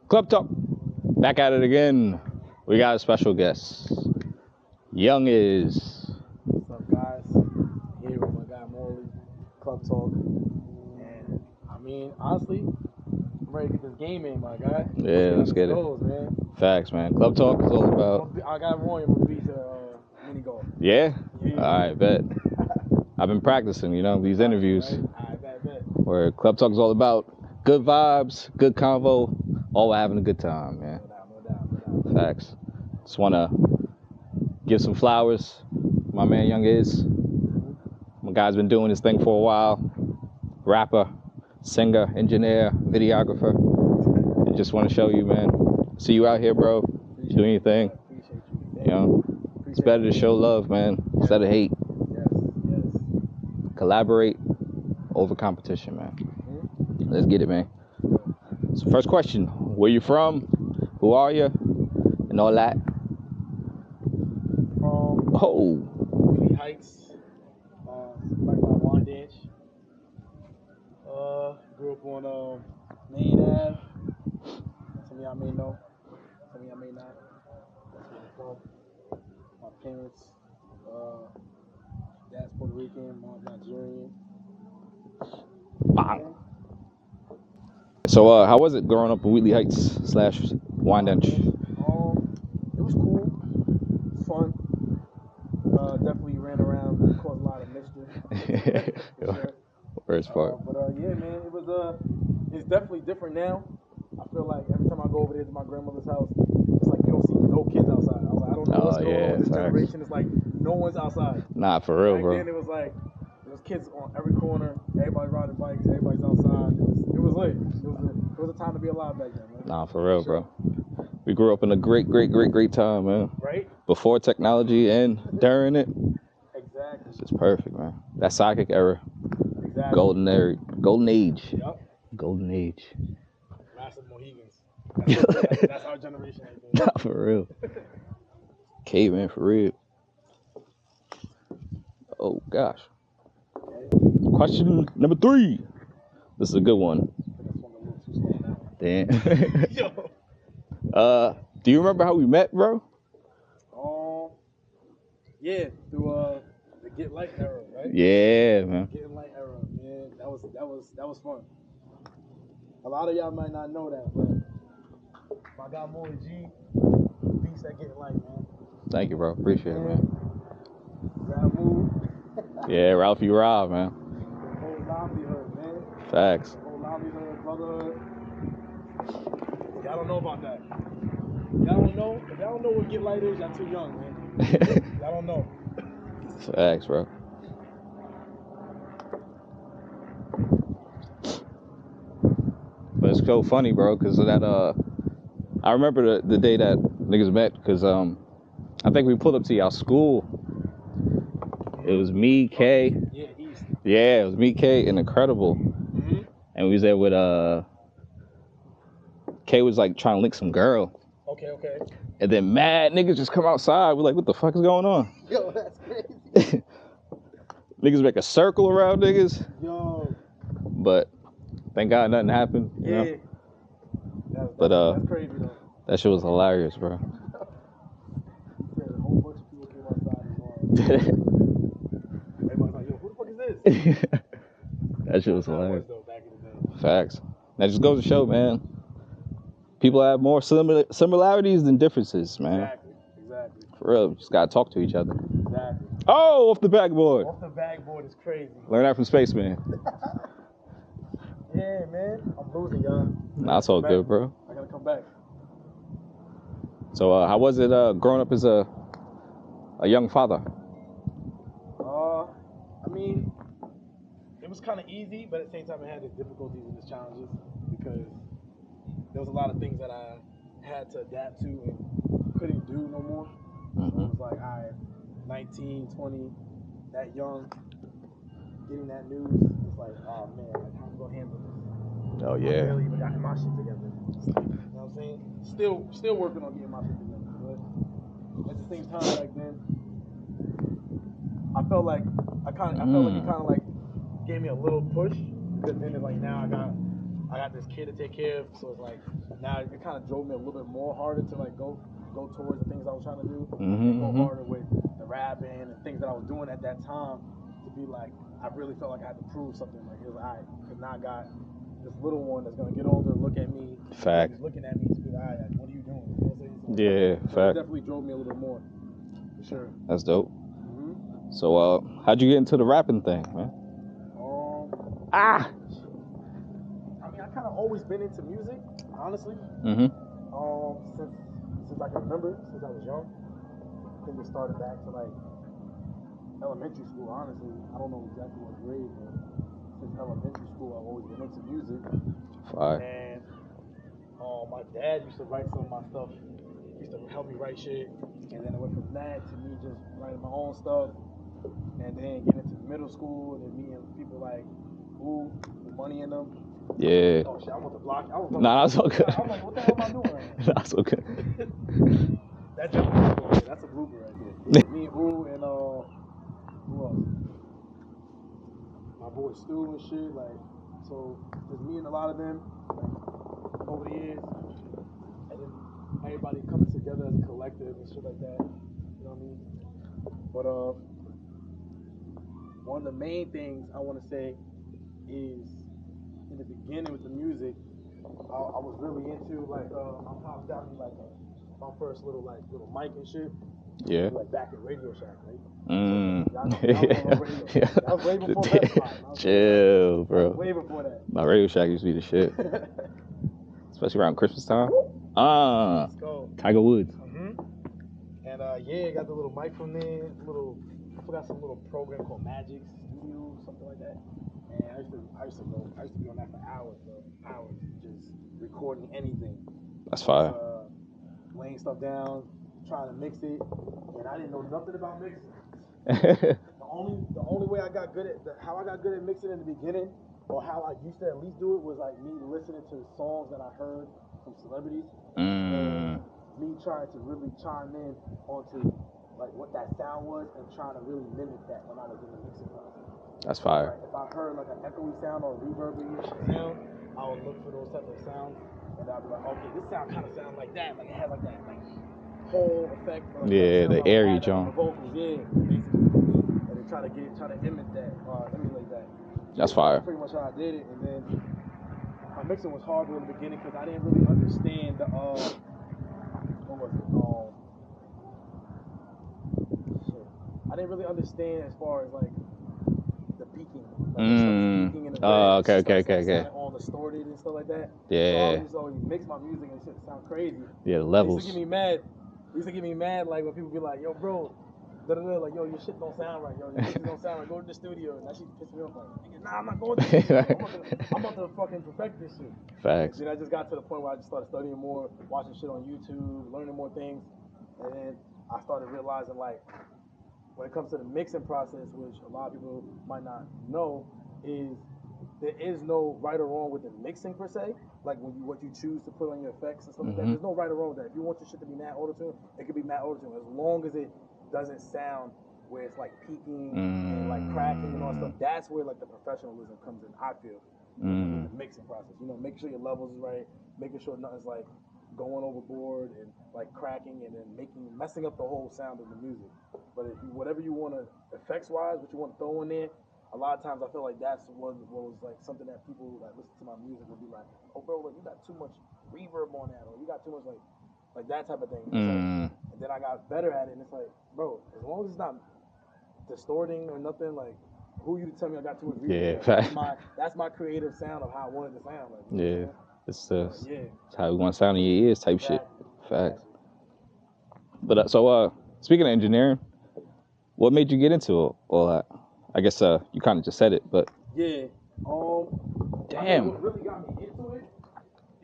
Club Talk, back at it again. We got a special guest. Young is. What's up, guys? Here with my guy Morley, Club Talk. And I mean, honestly, I'm ready to get this game in, my guy. Yeah, let's get it. Man. Facts, man. Club Talk is all about. I got Roy with Bizz mini golf. Yeah? Yeah. All right, bet. I've been practicing, these interviews. Right? I bet. Where Club Talk is all about good vibes, good convo, all having a good time, man. No doubt. Facts. Just want to give some flowers. My man Young is. My guy's been doing this thing for a while. Rapper, singer, engineer, videographer. And just want to show you, man. See you out here, bro. Doing your thing. It's better to show love, man, instead of hate. Yes. Collaborate over competition, man. Let's get it, man. So first question, where you from? Who are you? And all that. From Wheatley Heights, right by Wandage. Grew up on Main Ave. Some of y'all may know, some of y'all may not. That's where I'm from. My parents, dad's Puerto Rican, mom's Nigerian. Bang. So how was it growing up in Wheatley Heights / Wyandanch? It was cool, fun. Definitely ran around, caused a lot of mischief. Sure. Worst part. But yeah, man, it was it's definitely different now. I feel like every time I go over there to my grandmother's house, it's like you don't see no kids outside. I was like, I don't know what's going on with this generation. It's like no one's outside. Nah, for real, bro. Back then it was like there was kids on every corner. Everybody riding bikes. Everybody's outside. It was lit. It was a time to be alive back then, man. Nah, for real, bro. We grew up in a great time, man. Right? Before technology and during it. Exactly. It's just perfect, man. That psychic era. Exactly. Golden age. Yep. Golden age. Massive Mohegans. That's our generation. Nah, for real. Caveman, for real. Oh, gosh. Question number 3. This is a good one. Damn. Do you remember how we met, bro? Yeah, through the Get Light era, right? Yeah, man. Getting Light era, man. That was fun. A lot of y'all might not know that, but my guy Morley G, Bizz at Getting Light, man. Thank you, bro. Appreciate it, man. Grab move. Yeah, Ralphie Rob, man. The whole livelihood, man. Facts. The whole livelihood, brotherhood. Y'all don't know about that. Y'all don't know. If y'all don't know what Get Light is, y'all too young, man. Y'all don't know. Facts, bro. But it's so funny, bro, because of that. I remember the day that niggas met, because I think we pulled up to y'all school. It was me, Kay. Yeah, East. Yeah, it was me, Kay, and Incredible. Mm-hmm. And we was there with Kay was like trying to link some girl. Okay. And then mad niggas just come outside. We're like, what the fuck is going on? Yo, that's crazy. Niggas make a circle around niggas. Yo. But thank God nothing happened. You know? That's crazy though. That shit was hilarious, bro. Yeah, a whole bunch of people came outside and everybody's like, yo, who the fuck is this? That shit was hilarious. Though, back in the day. Facts. That just goes to show, man. People have more similarities than differences, man. Exactly. For real, just gotta talk to each other. Exactly. Oh, off the backboard. Off the backboard is crazy. Learn that from Spaceman. Yeah, man. I'm losing, y'all. Nah, it's all good, bro. I gotta come back. So, how was it growing up as a young father? I mean, it was kind of easy, but at the same time, it had its difficulties and its challenges because there was a lot of things that I had to adapt to and couldn't do no more. So it was like, all right, 19, 20, that young, getting that news, it's like, oh man, like, how am I gonna handle this? Oh yeah. I barely even got my shit together. You know what I'm saying? Still working on getting my shit together, but at the same time, back then, I felt like it kind of like gave me a little push, because then it's like now I got this kid to take care of. So it's like now it kind of drove me a little bit more harder to like go towards the things I was trying to do, and go harder with the rapping and things that I was doing at that time. To be like, I really felt like I had to prove something. Like it was alright, because now I got this little one that's gonna get older, look at me, fact, he's looking at me to be like, alright, what are you doing? You know what I'm saying? So, yeah, so fact. it definitely drove me a little bit more, for sure. That's dope. So, how'd you get into the rapping thing, man? I mean, I kind of always been into music, honestly. Since I can remember, since I was young. I think it started back to like elementary school. Honestly, I don't know exactly what grade, but since elementary school, I've always been into music. Fine. And my dad used to write some of my stuff. He used to help me write shit, and then it went from that to me just writing my own stuff. And then get into middle school, and then meeting people like who with money in them. Yeah. Oh shit, I want to block. Nah, that's all good. I'm like, what the hell am I doing right now? That's okay. That's a blooper right there. Me and Ooh and who else? My boy Stu and shit. Like, so just me and a lot of them like, over the years, and then everybody coming together as a collective and shit like that. You know what I mean? But one of the main things I want to say is in the beginning with the music, I was really into like my pops got me like my first little mic and shit. Yeah. Like back at Radio Shack, right? Yeah. That was way before Best Buy. Chill, bro. Way before that. My Radio Shack used to be the shit. Especially around Christmas time. Let's go. Tiger Woods. And yeah, got the little mic from there. I forgot some little program called Magic Studio, something like that. And I used to be on that for hours, just recording anything. That's fire. Laying stuff down, trying to mix it, and I didn't know nothing about mixing. The only way I got good at how I got good at mixing in the beginning, or how I used to at least do it, was like me listening to songs that I heard from celebrities, and me trying to really chime in onto like what that sound was, and trying to really mimic that when I was in the mixing process. That's fire. Like, if I heard like an echoey sound or a reverby sound, I would look for those types of sounds, and I'd be like, okay, this sound kind of sounds like that, like it had like that like whole effect. Like, yeah, the airy John. Vocals, yeah, basically, and then try to emulate that. That's fire. That's pretty much how I did it, and then my mixing was harder in the beginning because I didn't really understand the what was it? I didn't really understand as far as like the peaking. Like peaking in the okay. All distorted and stuff like that. Yeah. So you mix my music and shit sound crazy. Yeah, the levels. It used to get me mad like when people be like, yo bro, like yo, your shit don't sound right, yo, your shit don't sound right, go to the studio. And that shit pissed me off like, nah, I'm not going to the studio. I'm about to fucking perfect this shit. Facts. And I just got to the point where I just started studying more, watching shit on YouTube, learning more things. And then I started realizing like, when it comes to the mixing process, which a lot of people might not know, is there is no right or wrong with the mixing per se. Like what you choose to put on your effects and stuff like that. There's no right or wrong with that. If you want your shit to be mad auto-tune, it could be mad auto-tune, as long as it doesn't sound where it's like peaking and like cracking and all that stuff. That's where like the professionalism comes in, I feel, in the mixing process. You know, making sure your levels is right, making sure nothing's like going overboard and like cracking and then messing up the whole sound of the music. But if you, whatever you want to, effects wise, what you want to throw in there, a lot of times I feel like that's what was like something that people that listen to my music would be like, oh bro, like you got too much reverb on that, or you got too much like that type of thing. Like, and then I got better at it, and it's like, bro, as long as it's not distorting or nothing, like who you to tell me I got too much reverb? Yeah, that's my creative sound of how I wanted to sound. Like, yeah. It's how we want to sound in your ears type shit. Facts. But so speaking of engineering, what made you get into all that? I guess you kind of just said it, but yeah. Damn. What really got me into it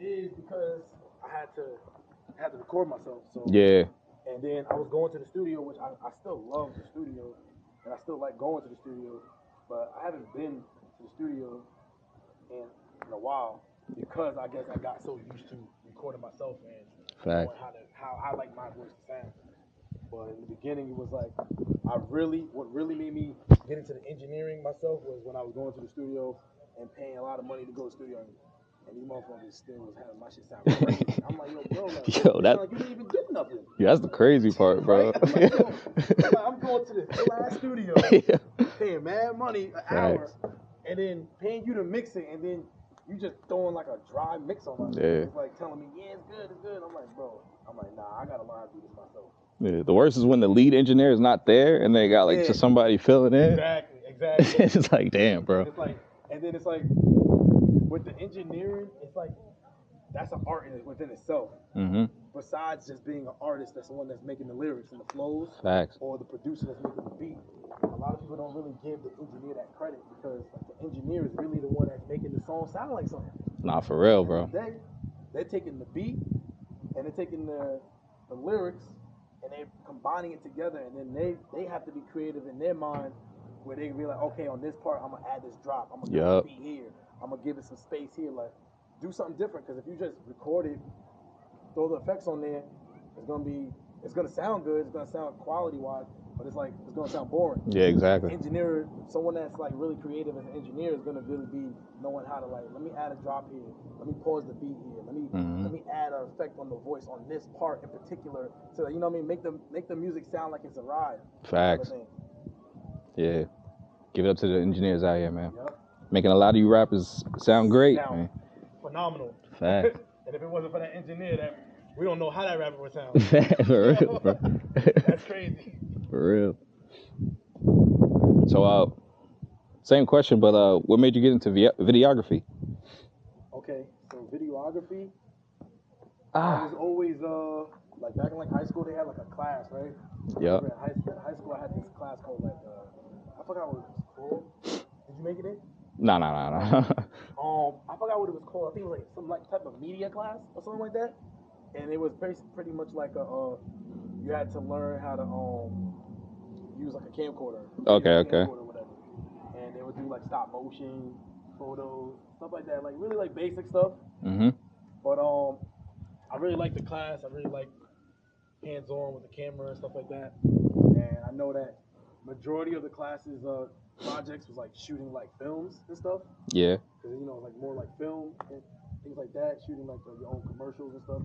is because I had to record myself. So yeah. And then I was going to the studio, which I still love the studio, and I still like going to the studio, but I haven't been to the studio in a while. Because I guess I got so used to recording myself and knowing how I like my voice to sound. But in the beginning, it was like what really made me get into the engineering myself was when I was going to the studio and paying a lot of money to go to the studio and And these motherfuckers still was having my shit sound crazy. I'm like, yo, bro, like, Yo, it that- sound like you didn't even do nothing. Yeah, that's the crazy part, bro. Right? I'm like, yo, I'm going to this last studio, paying mad money an hour, and then paying you to mix it, and then you just throwing like a dry mix on my shit. Yeah. It's like telling me, yeah, it's good, it's good. I'm like, bro, nah, I gotta learn how to do this myself. Yeah, the worst is when the lead engineer is not there and they got like just somebody filling in. Exactly. It's like, damn, bro. And then it's like with the engineering, it's like that's an art within itself. Mm-hmm. Besides just being an artist, that's the one that's making the lyrics and the flows, Facts. or the producer that's making the beat. A lot of people don't really give the engineer that credit because like, the engineer is really the one that's making the song sound like something. Nah, for real, bro. They're taking the beat and they're taking the lyrics and they're combining it together, and then they have to be creative in their mind where they can be like, okay, on this part I'm gonna add this drop, I'm gonna add a beat here, I'm gonna give it some space here, like do something different. Because if you just record it, throw the effects on there, it's gonna sound good, it's gonna sound quality wise, but it's gonna sound boring. Yeah, exactly. Engineer, someone that's like really creative as an engineer is gonna really be knowing how to like, let me add a drop here, let me pause the beat here, let me add an effect on the voice on this part in particular, so that, you know what I mean, make the music sound like it's a ride. Facts. Yeah, give it up to the engineers out here, man. Yep. Making a lot of you rappers sound great, man. Phenomenal. Facts. And if it wasn't for that engineer, we don't know how that rapper would sound. For real, bro. That's crazy. For real. So, same question, but what made you get into videography? Okay, so videography. I was always like back in like high school, they had like a class, right? Yeah. In high school, I had this class called like I forgot what it was called. Did you make it in? No. I forgot what it was called. I think it was like some like type of media class or something like that. And it was pretty much like you had to learn how to use like a camcorder. Okay. Camcorder, whatever. And they would do like stop motion, photos, stuff like that, like really like basic stuff. Mm-hmm. But I really liked the class. I really liked hands-on with the camera and stuff like that. And I know that majority of the classes projects was like shooting like films and stuff. Yeah. Because you know, like more like film and things like that, shooting like your own commercials and stuff.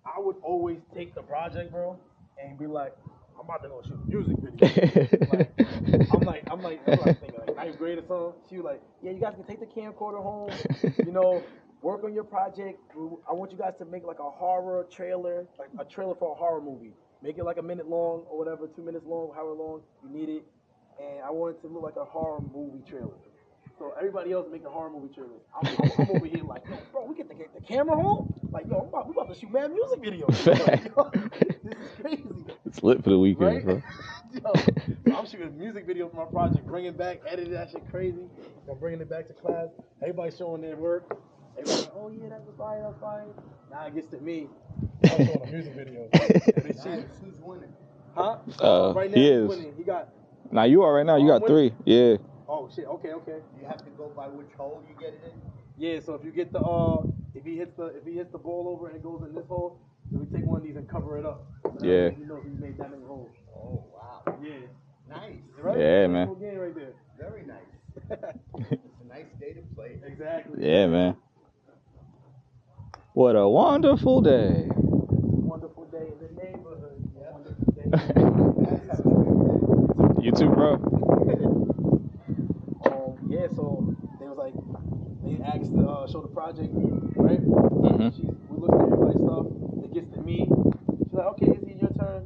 I would always take the project, bro, and be like, I'm about to go shoot a music video. I'm like thinking like ninth grade or something. She was like, yeah, you guys can take the camcorder home, you know, work on your project. I want you guys to make like a horror trailer, like a trailer for a horror movie. Make it like a minute long or whatever, 2 minutes long, however long you need it. And I want it to look like a horror movie trailer. So everybody else making horror movie trailers. I'm over here like, yo, bro, we get the camera home? Like, yo, we about to shoot mad music videos. Like, yo, this is crazy. It's lit for the weekend, right? bro. Yo, I'm shooting a music video for my project, bringing it back, editing that shit crazy. I'm bringing it back to class. Everybody's showing their work. Everybody's like, oh yeah, that's fine, that's fine. Now it gets to me. I'm showing a music video. Who's winning? Huh? Right now, he he's is. winning. He got. Now you are right now. You got 3. Yeah. Oh shit. Okay. You have to go by which hole you get it in. Yeah. So if you get the if he hits the ball over and it goes in this hole, then we take one of these and cover it up. So Yeah. You know he made that many holes. Oh wow. Yeah. Nice. Right? Yeah, man. Cool game right there. Very nice. It's a nice day to play. Exactly. Yeah, man. What a wonderful day. Wonderful day in the neighborhood. Yeah. Wonderful day in the neighborhood. You too, bro. Yeah, so they was like, they asked to show the project, right? Mm-hmm. We're looking at everybody's stuff. It gets to me. She's like, okay, Izzy, your turn.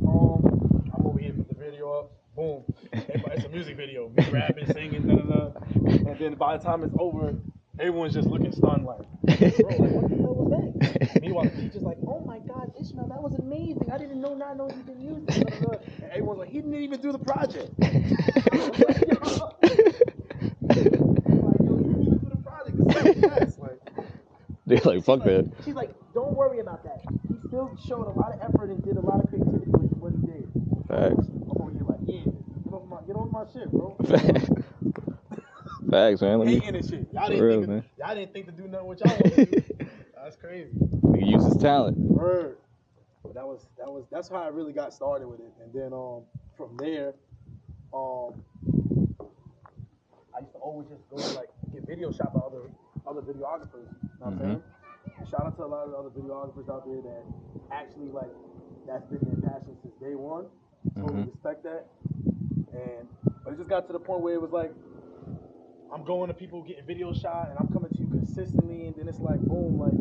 I'm over here, put the video up. Boom. It's a music video. Me rapping, singing, da-da-da. And then by the time it's over, everyone's just looking stunned like, bro, like, what the hell was that? Meanwhile, the teacher's like, oh my God, Ishmael, that was amazing. I didn't know you could use it. Da-da-da. And everyone's like, he didn't even do the project. They're like, fuck that. She's like, don't worry about that. He still showed a lot of effort and did a lot of creativity with what he did. Facts. I'm over here like, yeah, get off my shit, bro. Facts, man. Hating and shit. Y'all didn't think to do nothing what y'all want to do. That's crazy. He use his talent. Word. But that's how I really got started with it. And then from there, I used to always just go like get video shot by other other videographers. You know what I'm saying? And shout out to a lot of the other videographers out there that actually like that's been their passion since day one. Totally respect that. But it just got to the point where it was like I'm going to people getting video shot and I'm coming to you consistently, and then it's like boom, like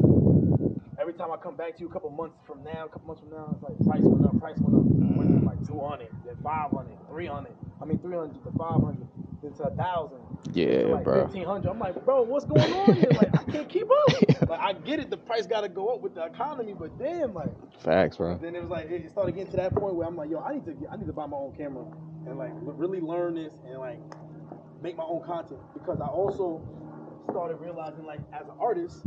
every time I come back to you a couple months from now, it's like price went up. Went from like 200, then 500, 300. I mean 300 to 500, then to 1,000. Yeah, to like bro. 1,500. I'm like, bro, what's going on here? Like, I can't keep up. Like, I get it, the price got to go up with the economy, but damn, like. Facts, bro. Then it was like it started getting to that point where I'm like, yo, I need to buy my own camera and like really learn this and like make my own content, because I also started realizing like as an artist,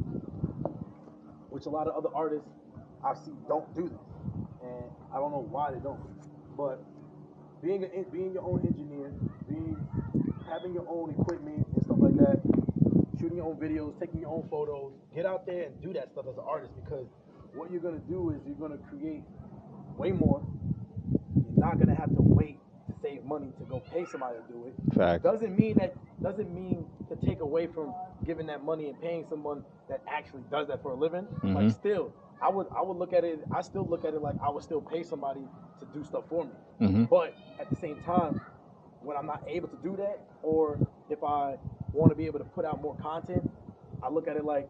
which a lot of other artists I see don't do this, and I don't know why they don't. But being your own engineer, having your own equipment and stuff like that, shooting your own videos, taking your own photos, get out there and do that stuff as an artist, because what you're gonna do is you're gonna create way more. You're not gonna have to wait to save money to go pay somebody to do it. Fact. Doesn't mean to take away from giving that money and paying someone that actually does that for a living. Like still, I would look at it. I still look at it like I would still pay somebody to do stuff for me. But at the same time, when I'm not able to do that, or if I want to be able to put out more content, I look at it like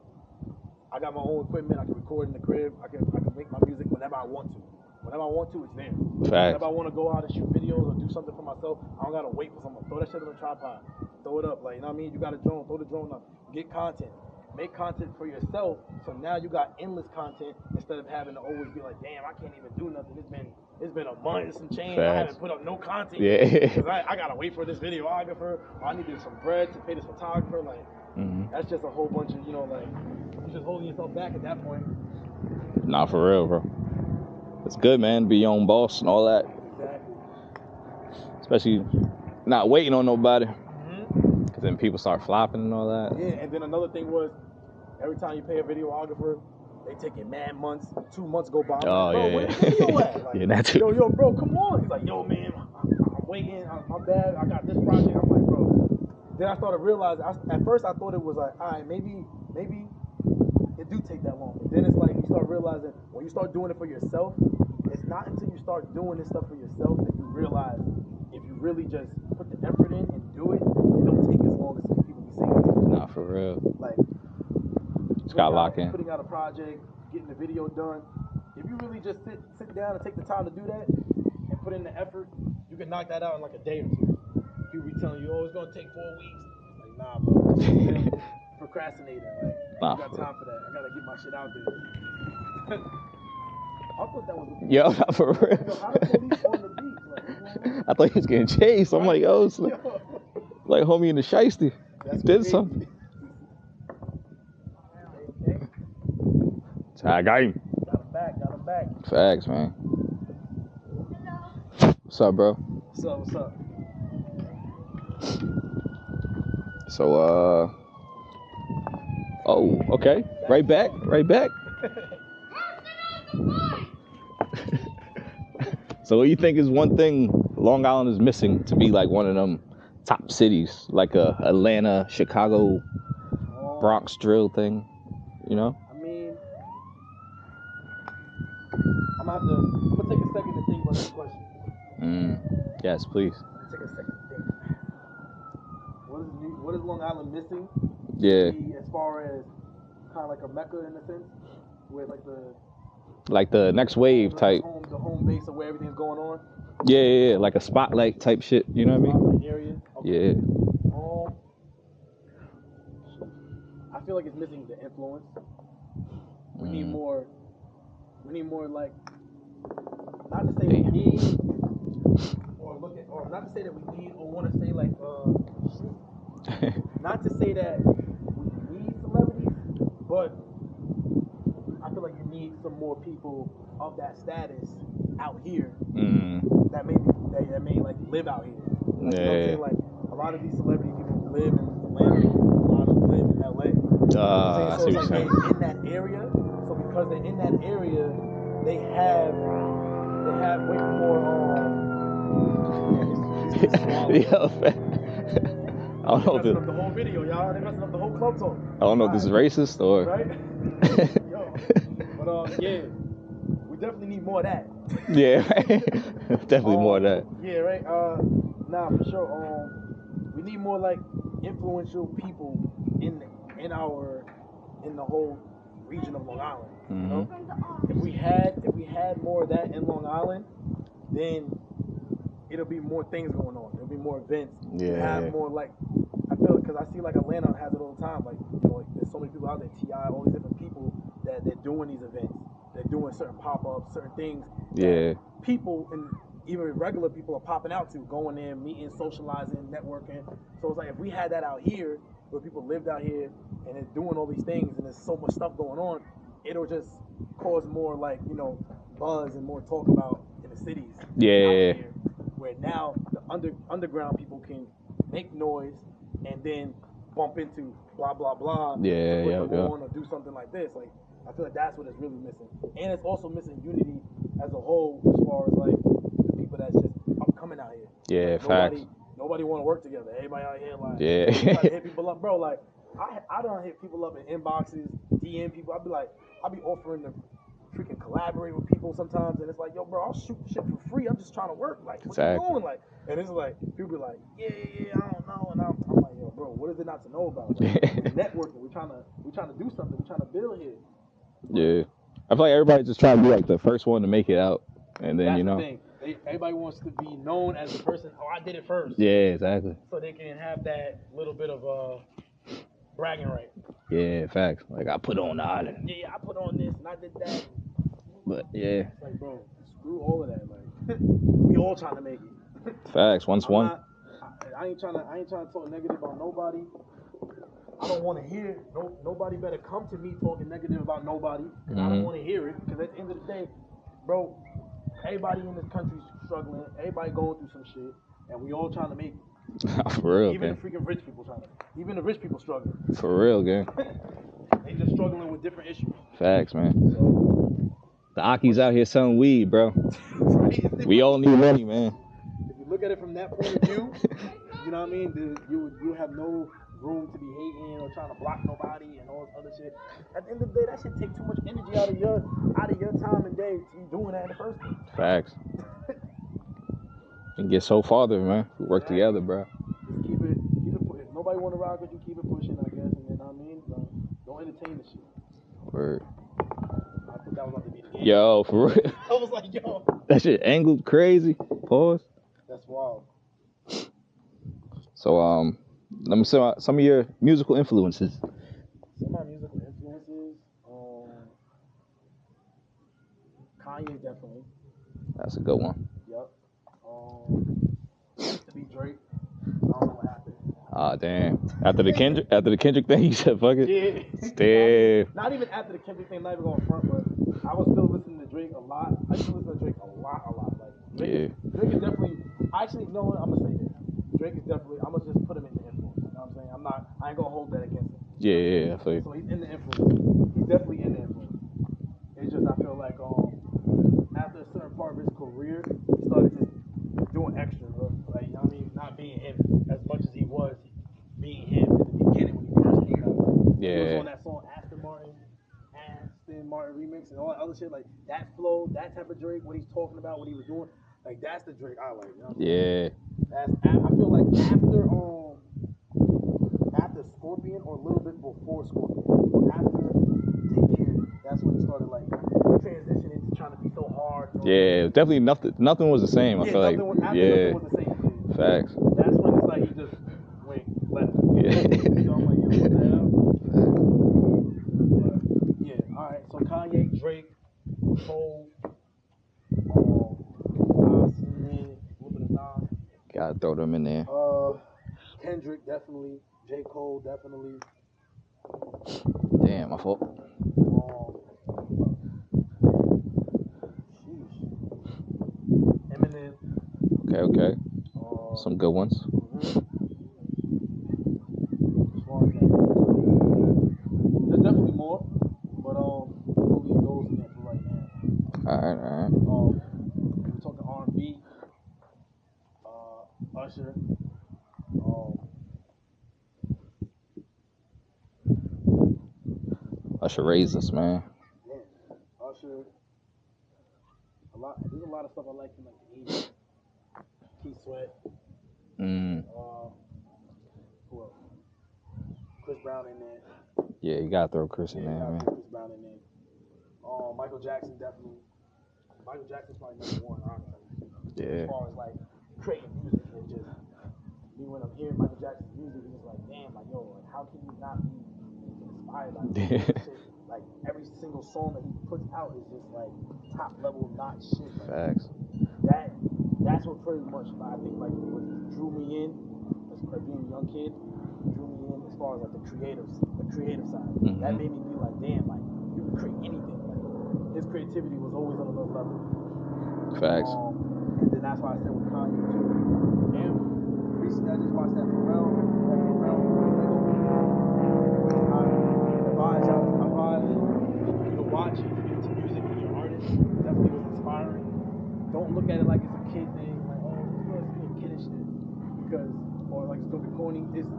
I got my own equipment. I can record in the crib. I can make my music whenever I want to. Whenever I want to, it's there. Facts. Whenever I want to go out and shoot videos or do something for myself, I don't gotta wait for someone. Throw that shit on the tripod. Throw it up. Like, you know what I mean? You got a drone. Throw the drone up. Get content. Make content for yourself. So now you got endless content instead of having to always be like, damn, I can't even do nothing. It's been a month and some change. Facts. I haven't put up no content. Yeah. Because I gotta wait for this videographer. Or I needed some bread to pay this photographer. Like, that's just a whole bunch of, like, you're just holding yourself back at that point. Nah, for real, bro. It's good, man. Be your own boss and all that. Exactly. Especially not waiting on nobody. Because then people start flopping and all that. Yeah, and then another thing was, every time you pay a videographer, they take it mad months. 2 months go by. Oh, like, bro, yeah. where the video at? Like, Yeah, that too. Yo, bro, come on. He's like, yo, man, I'm waiting. My bad. I got this project. I'm like, bro. Then I started realizing, at first I thought it was like, all right, maybe it do take that long. But then it's like you start realizing when you start doing it for yourself, it's not until you start doing this stuff for yourself that you realize if you really just put the effort in and do it, it don't take as long as some people be saying. Nah, for real. Like, Just got locked in. Putting out a project, getting the video done. If you really just sit down and take the time to do that and put in the effort, you can knock that out in like a day or two. People be telling you, oh, it's gonna take 4 weeks. Like, nah, bro. Procrastinating. Like, I got time for that. I gotta get my shit out there. I thought that was a Yo, not for real. Yo, how the police on the beach? Like, you know what I mean? I thought he was getting chased. I'm like, yo, it's like homie in the shiesty. That's Did crazy. something. Okay. Tag game. Got him back. Facts, man. What's up, bro? What's up? So, oh, okay. Right back. So what do you think is one thing Long Island is missing to be like one of them top cities, like a Atlanta, Chicago, Bronx drill thing, you know? I mean, I'm gonna take a second to think about this question. Yes, please. Take a second to think. What is Long Island missing? Yeah. As far as kind of like a mecca in a sense, where like the next wave type. The home base of where everything's going on. Yeah, like a spotlight type shit. You know what I mean? Area. Okay. Yeah. I feel like it's missing the influence. We need more. We need more, like, not to say we need, or not to say that we need, or want to say like, not to say that we need celebrities, but I feel like you need some more people of that status out here that may like live out here. Like, you know what I'm saying? Like, a lot of these celebrity people live in Atlanta, a lot of them live in LA. I So see it's what like you're saying. they're in that area. So because they're in that area, they have way more I don't know if messing up the whole video, y'all. They messing up the whole club talk. I don't know if this is racist or. Right? Yo. But yeah, we definitely need more of that. Yeah, definitely more of that. Yeah, right. Nah, for sure. We need more like influential people in the whole region of Long Island. You know, if we had more of that in Long Island, then it'll be more things going on. There'll be more events. Yeah. Have more like, I feel because I see like Atlanta has it all the time. Like, you know, like, there's so many people out there, T.I., all these different people that they're doing these events. They're doing certain pop-ups, certain things. Yeah. People and even regular people are popping out to, going there, meeting, socializing, networking. So it's like if we had that out here, where people lived out here and they're doing all these things and there's so much stuff going on, it'll just cause more like, you know, buzz and more talk about in the cities. Yeah. Out here, where now the underground people can make noise and then bump into blah blah blah. Yeah, put yeah, them yeah. on or do something like this. Like, I feel like that's what it's really missing, and it's also missing unity as a whole as far as like the people that's just coming out here. Yeah, like, facts. Nobody want to work together. Everybody out here like Yeah. try to hit people up, bro. Like I don't hit people up in inboxes, DM people. I'll be offering to freaking collaborate with people sometimes, and it's like, yo, bro, I'll shoot shit for free. I'm just trying to work. Like, what you doing? Like, and it's like people be like, yeah, I don't know, and I'm like, yo, bro, what is it not to know about? Like, we're networking. We're trying to do something. We're trying to build here. Yeah. I feel like everybody just trying to be like the first one to make it out, and then That's you know. The thing. Everybody wants to be known as the person. Oh, I did it first. Yeah, exactly. So they can have that little bit of bragging right. Yeah, facts. Like I put on the island. Yeah, I put on this and I did that. But yeah. It's like, bro, screw all of that. Like, we all trying to make it. Facts. Once one. I ain't trying to talk negative about nobody. I don't want to hear. Nobody better come to me talking negative about nobody. I don't want to hear it, because at the end of the day, bro, everybody in this country's struggling. Everybody going through some shit, and we all trying to make it. For real, Even gang. the freaking rich people trying to. Even the rich people struggling. For real, gang. They just struggling with different issues. Facts, man. The Aki's out here selling weed, bro. Right? We all need money, man. If you look at it from that point of view, you know what I mean? You have no room to be hating or trying to block nobody and all this other shit. At the end of the day, that shit take too much energy out of your time and day to be doing that in the first place. Facts. And get so farther, man. We work together, bro. Just keep it. If nobody want to rock with you, keep it pushing, I guess. And then I mean, don't entertain the shit. Word. I thought that was about to be the game. Yo, for real. I was like, yo. That shit angled crazy. Pause. That's wild. So let me say some of your musical influences. Some of my musical influences, Kanye definitely. That's a good one. Yep. Used to be Drake. I don't know what happened. Ah, damn. After the Kendrick thing, you said fuck it. Yeah. Damn. Not even after the Kendrick thing, not even going front, but I was still listening to Drake a lot. I used to listen to Drake a lot. Like Drake is definitely. Actually, no, I'm gonna say this. Drake is definitely. I'm gonna just put him in the influence. You know what I'm saying? I ain't gonna hold that against him. Yeah, I feel you. So he's in the influence. He's definitely in the influence. It's just I feel like after a certain part of his career, he started just doing extra, bro. Like, you know what I mean? Not being him as much as he was being him in the beginning when he first came out. Yeah. He was on that song Aston Martin remix and all that other shit. Like that flow, that type of Drake, what he's talking about, what he was doing. Like that's the Drake I like. You know what I'm saying? I feel like after Scorpion or a little bit before Scorpion, after Take Care, that's when he started like transitioning to trying to be so hard. Yeah, definitely nothing was the same. I feel like nothing was the same. Yeah. Facts. That's when it's like he just went left. Yeah. So I'm like, yo, what the hell? But, yeah, all right. So Kanye, Drake, Cole, Nas. Gotta throw them in there. Kendrick definitely. J. Cole definitely. Damn, my fault. Eminem. Okay. Some good ones. There's definitely more, but we'll leave those in there for right now. All right. We're talking R&B, Usher, Usher raised us, man. Yeah, Usher. There's a lot of stuff I like from like the 80s. Keith Sweat. Who else? Chris Brown in there. Yeah, you gotta throw Chris in there, man. Chris Brown in there. Michael Jackson definitely. Michael Jackson's probably number one, honestly. Yeah. As far as like creating music, and just me when I'm hearing Michael Jackson's music, it's just like, damn, like yo, like how can you not be inspired by this shit? Like every single song that he puts out is just like top level notch shit. Like, Facts. That's what pretty much I think like what drew me in as like being a young kid, drew me in as far as like the creative side. That made me be like, damn, like you can create anything. Like his creativity was always on another level. Facts. And then that's why I said with Kanye too. And recently I just watched that Pharrell. You can watch if you're into music and you're an artist. Definitely was inspiring. Don't look at it like it's a kid thing, like oh, it's little kiddish shit, because or like it's gonna be corny. It's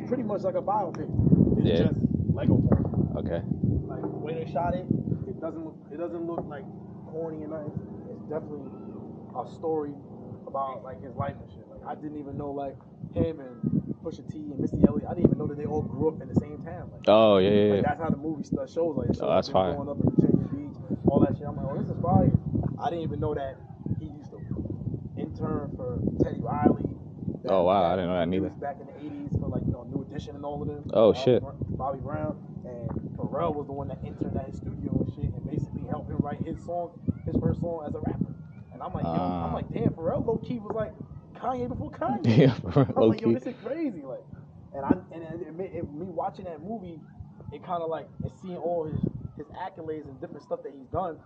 pretty much like a biopic. It's just Lego porn. Okay. Like the way they shot it, it doesn't look like corny and nothing. It's definitely a story about like his life and shit. Like I didn't even know like him and Pusha T and Missy Elliott. I didn't even know that they all grew up in the same town. Like, oh yeah. Like, that's how the movie stuff shows. Like it shows that's fire. Growing up in Virginia Beach, all that shit. I'm like, oh, this is fire. I didn't even know that he used to intern for Teddy Riley. Oh wow, I didn't know that neither. Back in the 80s for like New Edition and all of them. Oh shit. Bobby Brown and Pharrell was the one that interned at his studio and shit and basically helped him write his first song as a rapper. And I'm like, damn, Pharrell low key was like Kanye before Kanye. Yeah, I'm like, yo, this is crazy. Like, and me watching that movie, it kind of like and seeing all his accolades and different stuff that he's done,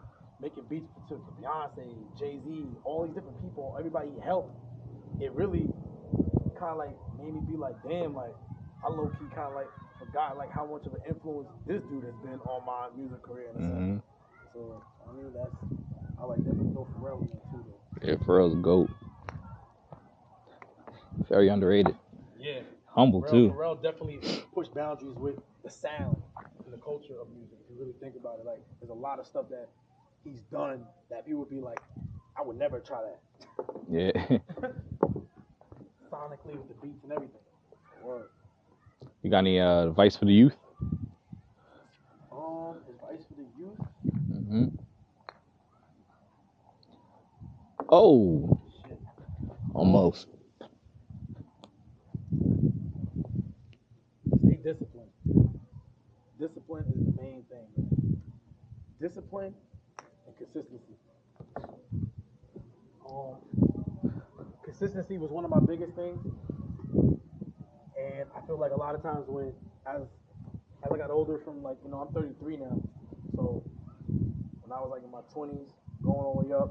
making beats for Beyonce, Jay-Z, all these different people, everybody he helped. It really kind of like made me be like, damn, like I low key kind of like forgot like how much of an influence this dude has been on my music career. And so I mean I like definitely go Pharrell in there too. Though. Yeah, Pharrell's a GOAT. Very underrated. Yeah. Humble too. Pharrell definitely pushed boundaries with the sound and the culture of music. If you really think about it, like there's a lot of stuff that he's done that people would be like, I would never try that. Yeah. Sonically with the beats and everything. Word. You got any advice for the youth? Advice for the youth? Oh. Shit. Almost. Stay disciplined. Discipline is the main thing, man. Discipline and consistency. Consistency was one of my biggest things, and I feel like a lot of times when as I got older, from I'm 33 now, so when I was like in my 20s, going all the way up,